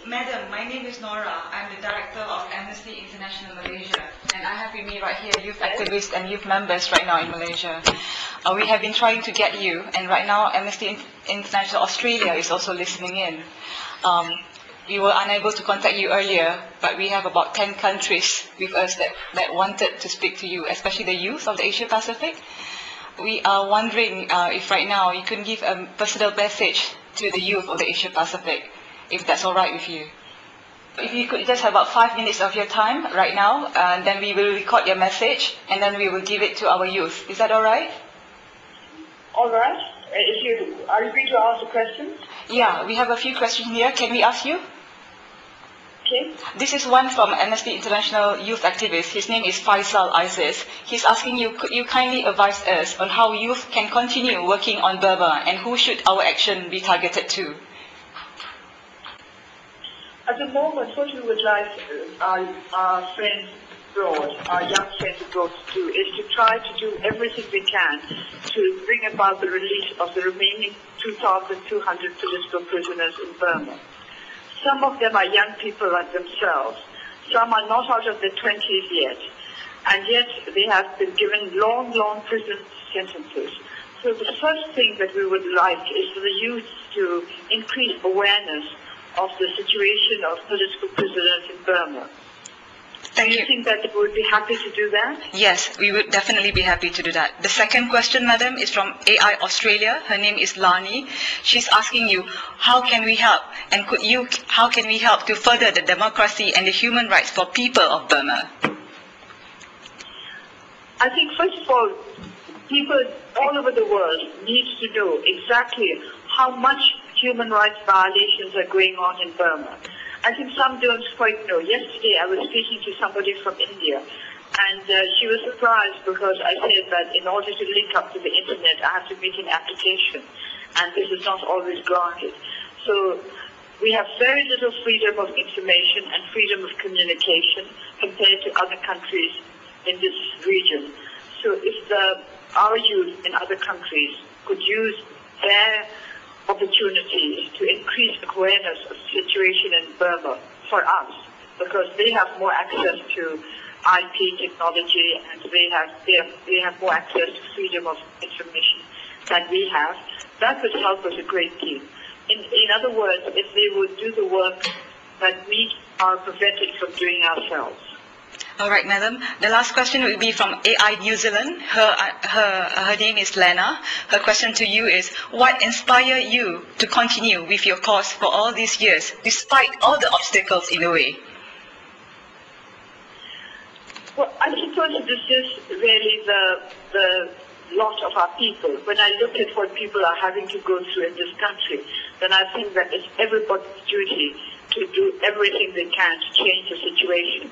Madam, my name is Nora. I'm the director of Amnesty International Malaysia, and I have with me right here youth activists and youth members right now in Malaysia. We have been trying to get you, and right now Amnesty International Australia is also listening in. We were unable to contact you earlier, but we have about 10 countries with us that wanted to speak to you, especially the youth of the Asia Pacific. We are wondering if right now you can give a personal message to the youth of the Asia Pacific, if that's all right with you. If you could just have about 5 minutes of your time right now, and then we will record your message, and then we will give it to our youth. Is that all right? All right. Are you free to ask the questions? Yeah, we have a few questions here. Can we ask you? Okay. This is one from Amnesty International youth activist. His name is Faisal Isis. He's asking you, could you kindly advise us on how youth can continue working on Burma, and who should our action be targeted to? At the moment, what we would like our friends abroad, our young friends abroad to do, is to try to do everything we can to bring about the release of the remaining 2,200 political prisoners in Burma. Some of them are young people like themselves. Some are not out of their 20s yet. And yet they have been given long, long prison sentences. So the first thing that we would like is for the youth to increase awareness of the situation of political prisoners in Burma. Do you think that they would be happy to do that? Yes, we would definitely be happy to do that. The second question, madam, is from AI Australia. Her name is Lani. She's asking you, how can we help? And how can we help to further the democracy and the human rights for people of Burma? I think, first of all, people all over the world need to know exactly how much human rights violations are going on in Burma. I think some don't quite know. Yesterday I was speaking to somebody from India, and she was surprised because I said that in order to link up to the internet I have to make an application, and this is not always granted. So we have very little freedom of information and freedom of communication compared to other countries in this region. So if our youth in other countries could use their opportunities to increase awareness of the situation in Burma for us, because they have more access to IP technology and they have more access to freedom of information than we have, that would help us a great deal. In other words, if they would do the work that we are prevented from doing ourselves. All right, madam. The last question will be from AI New Zealand. Her name is Lena. Her question to you is, what inspired you to continue with your cause for all these years, despite all the obstacles in the way? Well, I suppose this is really the lot of our people. When I look at what people are having to go through in this country, then I think that it's everybody's duty to do everything they can to change the situation.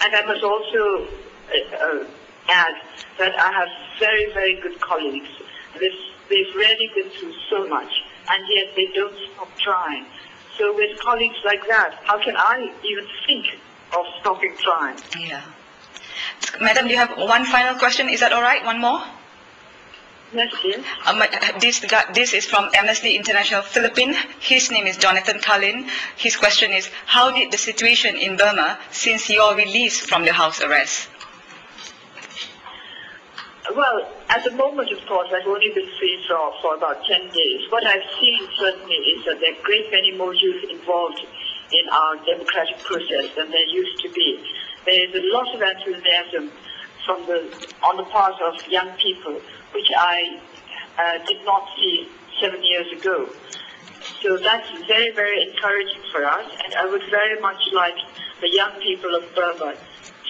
And I must also add that I have very, very good colleagues. They've really been through so much, and yet they don't stop trying. So with colleagues like that, how can I even think of stopping trying? Yeah. Madam, do you have one final question? Is that all right? One more? Yes, dear. This is from Amnesty International Philippines. His name is Jonathan Kalin. His question is, how did the situation in Burma since your release from the house arrest? Well, at the moment, of course, I've only been free for about 10 days. What I've seen certainly is that there are a great many more youth involved in our democratic process than there used to be. There is a lot of enthusiasm on the part of young people, which I did not see 7 years ago. So that's very, very encouraging for us, and I would very much like the young people of Burma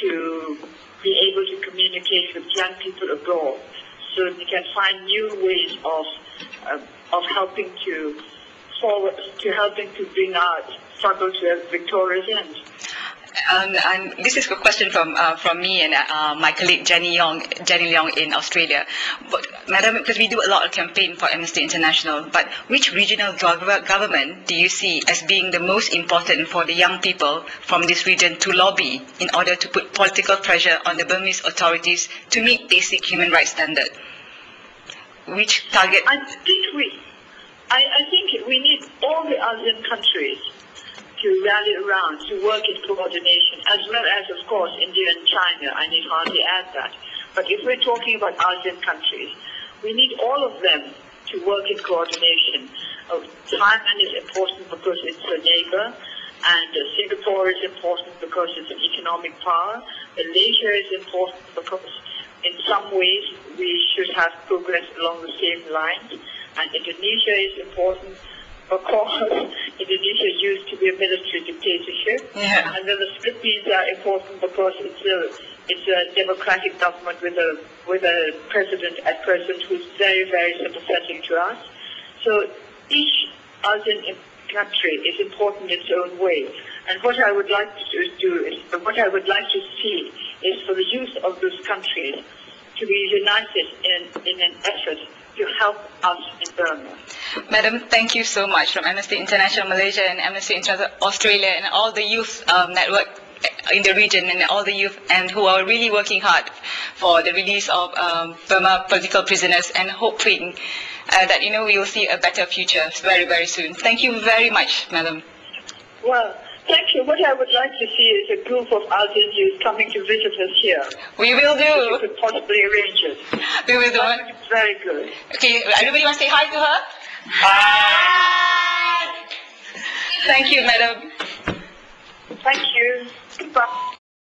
to be able to communicate with young people abroad, so they can find new ways of helping to bring our struggle to a victorious end. And this is a question from me and my colleague Jenny Leong in Australia. But, madam, because we do a lot of campaign for Amnesty International, but which regional government do you see as being the most important for the young people from this region to lobby in order to put political pressure on the Burmese authorities to meet basic human rights standards? Which target? I think we need all the ASEAN countries to rally around, to work in coordination, as well as, of course, India and China. I need hardly add that. But if we're talking about ASEAN countries, we need all of them to work in coordination. Thailand is important because it's a neighbor, and Singapore is important because it's an economic power. Malaysia is important because in some ways we should have progress along the same lines. And Indonesia is important because Indonesia used to be a military dictatorship. Yeah. And then the Philippines are important because it's a democratic government with a president at present who's very, very sympathetic to us. So each ASEAN country is important in its own way. And what I would like to do is, what I would like to see is for the youth of those countries to be united in an effort to help us in Burma. Madam, thank you so much from Amnesty International Malaysia and Amnesty International Australia and all the youth network in the region and all the youth and who are really working hard for the release of Burma political prisoners and hoping that we will see a better future very, very soon. Thank you very much, Madam. Well, thank you. What I would like to see is a group of ASEAN youth coming to visit us here. We will do. If you could possibly arrange it. We will do That it. would be very good. Okay, everybody want to say hi to her? Hi! Thank you, Madam. Thank you. Goodbye.